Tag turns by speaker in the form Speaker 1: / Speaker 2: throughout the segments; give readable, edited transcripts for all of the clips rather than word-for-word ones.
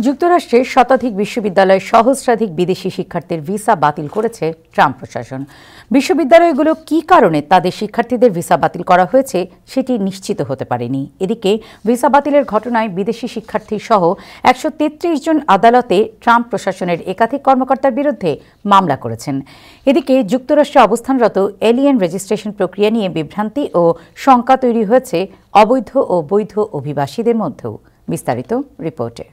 Speaker 1: যুক্তরাষ্ট্রের শতাধিক বিশ্ববিদ্যালয়ে সহস্রাধিক বিদেশি শিক্ষার্থীর ভিসা বাতিল করেছে ট্রাম্প প্রশাসন। বিশ্ববিদ্যালয়গুলো কী কারণে তাদের শিক্ষার্থীদের ভিসা বাতিল করা হয়েছে সেটি নিশ্চিত হতে পারেনি। এদিকে ভিসা বাতিলের ঘটনায় বিদেশি শিক্ষার্থী সহ 133 জন আদালতে ট্রাম্প প্রশাসনের একাধিক কর্মকর্তার বিরুদ্ধে মামলা করেছেন। এদিকে যুক্তরাষ্ট্রে অবস্থানরত এলিয়েন রেজিস্ট্রেশন প্রক্রিয়া নিয়ে বিভ্রান্তি ও শঙ্কা তৈরি হয়েছে অবৈধ ও বৈধ অভিবাসীদের মধ্যেও। বিস্তারিত রিপোর্টে।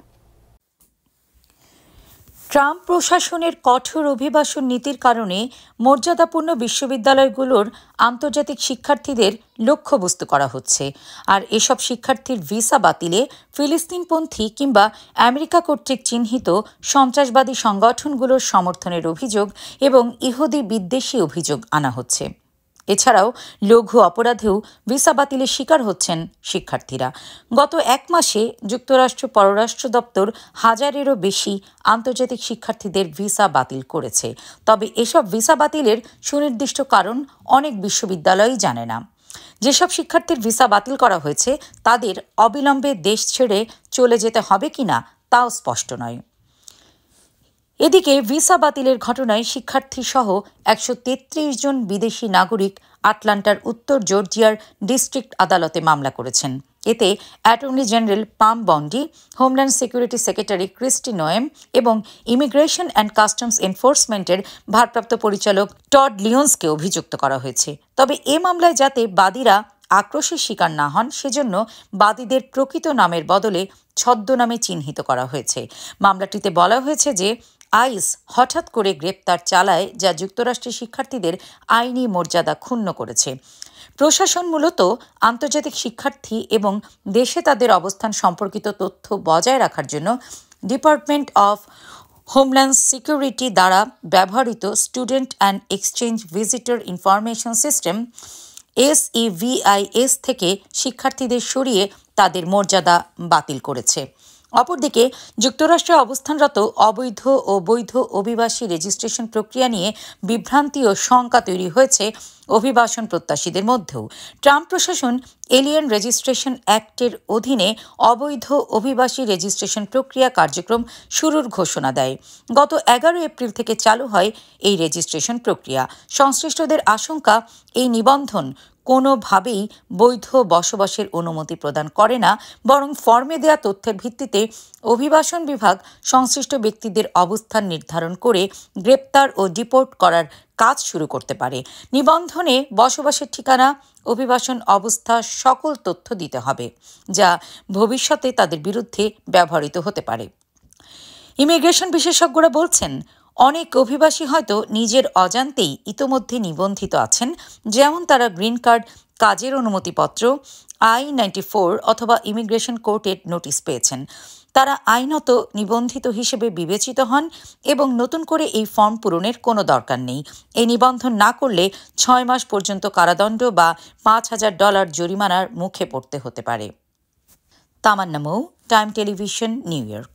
Speaker 1: ট্রাম্প প্রশাসনের কঠোর অভিবাসন নীতির কারণে মর্যাদাপূর্ণ বিশ্ববিদ্যালয়গুলোর আন্তর্জাতিক শিক্ষার্থীদের লক্ষ্যবস্তু করা হচ্ছে। আর এসব শিক্ষার্থীর ভিসা বাতিলে ফিলিস্তিনপন্থী কিংবা আমেরিকা কর্তৃক চিহ্নিত সন্ত্রাসবাদী সংগঠনগুলোর সমর্থনের অভিযোগ এবং ইহুদি বিদ্বেষী অভিযোগ আনা হচ্ছে। এছাড়াও লঘু অপরাধেও ভিসা বাতিলের শিকার হচ্ছেন শিক্ষার্থীরা। গত এক মাসে যুক্তরাষ্ট্র পররাষ্ট্র দপ্তর 1000-এরও বেশি আন্তর্জাতিক শিক্ষার্থীদের ভিসা বাতিল করেছে। তবে এসব ভিসা বাতিলের সুনির্দিষ্ট কারণ অনেক বিশ্ববিদ্যালয়ই জানে না। যেসব শিক্ষার্থীর ভিসা বাতিল করা হয়েছে তাদের অবিলম্বে দেশ ছেড়ে চলে যেতে হবে কিনা তাও স্পষ্ট নয়। এদিকে ভিসা বাতিলের ঘটনায় শিক্ষার্থীসহ 133 জন বিদেশি নাগরিক আটলান্টার উত্তর জর্জিয়ার ডিস্ট্রিক্ট আদালতে মামলা করেছেন। এতে attorney general Pam Bondi, homeland security secretary Kristi Noem এবং ইমিগ্রেশন অ্যান্ড কাস্টমস এনফোর্সমেন্টের ভারপ্রাপ্ত পরিচালক টড লিওন্সকে অভিযুক্ত করা হয়েছে। তবে এ মামলায় যাতে বাদীরা আক্রোশের শিকার না হন সেজন্য বাদীদের প্রকৃত নামের বদলে ছদ্মনামে চিহ্নিত করা হয়েছে। মামলাটিতে বলা হয়েছে যে আইস হঠাৎ করে গ্রেপ্তার চালায়, যা যুক্তরাষ্ট্রের শিক্ষার্থীদের আইনি মর্যাদা ক্ষুণ্ণ করেছে। প্রশাসন মূলত আন্তর্জাতিক শিক্ষার্থী এবং দেশে তাদের অবস্থান সম্পর্কিত তথ্য বজায় রাখার জন্য ডিপার্টমেন্ট অফ হোমল্যান্ড সিকিউরিটি দ্বারা ব্যবহৃত student and exchange visitor information system SEVIS থেকে শিক্ষার্থীদের সরিয়ে তাদের মর্যাদা বাতিল করেছে। অপরদিকে যুক্তরাষ্ট্রে অবস্থানরত অবৈধ ও বৈধ অভিবাসী রেজিস্ট্রেশন প্রক্রিয়া নিয়ে বিভ্রান্তি ও শঙ্কা তৈরি হয়েছে অভিবাসন প্রত্যাশীদের মধ্যেও। ট্রাম্প প্রশাসন এলিয়েন রেজিস্ট্রেশন অ্যাক্টের অধীনে অবৈধ অভিবাসী রেজিস্ট্রেশন প্রক্রিয়া কার্যক্রম শুরুর ঘোষণা দেয়। গত 11 এপ্রিল থেকে চালু হয় এই রেজিস্ট্রেশন প্রক্রিয়া। সংশ্লিষ্টদের আশঙ্কা, এই নিবন্ধন কোনোভাবেই বৈধ বসবাসের অনুমতি প্রদান করে না, বরং ফর্মে দেয়া তথ্যের ভিত্তিতে অভিবাসন বিভাগ সংশ্লিষ্ট ব্যক্তিদের অবস্থান নির্ধারণ করে গ্রেপ্তার ও ডিপোর্ট করার কাজ শুরু করতে পারে। নিবন্ধনে বসবাসের ঠিকানা, অভিবাসন অবস্থা সকল তথ্য দিতে হবে, যা ভবিষ্যতে তাদের বিরুদ্ধে ব্যবহৃত হতে পারে। ইমিগ্রেশন বিশেষজ্ঞরা বলছেন, অনেক অভিবাসী হয়তো নিজের অজান্তেই ইতোমধ্যে নিবন্ধিত আছেন, যেমন তারা গ্রিন কার্ড, কাজের অনুমতিপত্র, I-94 অথবা ইমিগ্রেশন কোর্টের নোটিশ পেয়েছেন। তারা আইনত নিবন্ধিত হিসেবে বিবেচিত হন এবং নতুন করে এই ফর্ম পূরণের কোনো দরকার নেই। এই নিবন্ধন না করলে 6 মাস পর্যন্ত কারাদণ্ড বা $5000 জরিমানার মুখে পড়তে হতে পারে। তামান্না মৌ, টাইম টেলিভিশন, নিউ ইয়র্ক।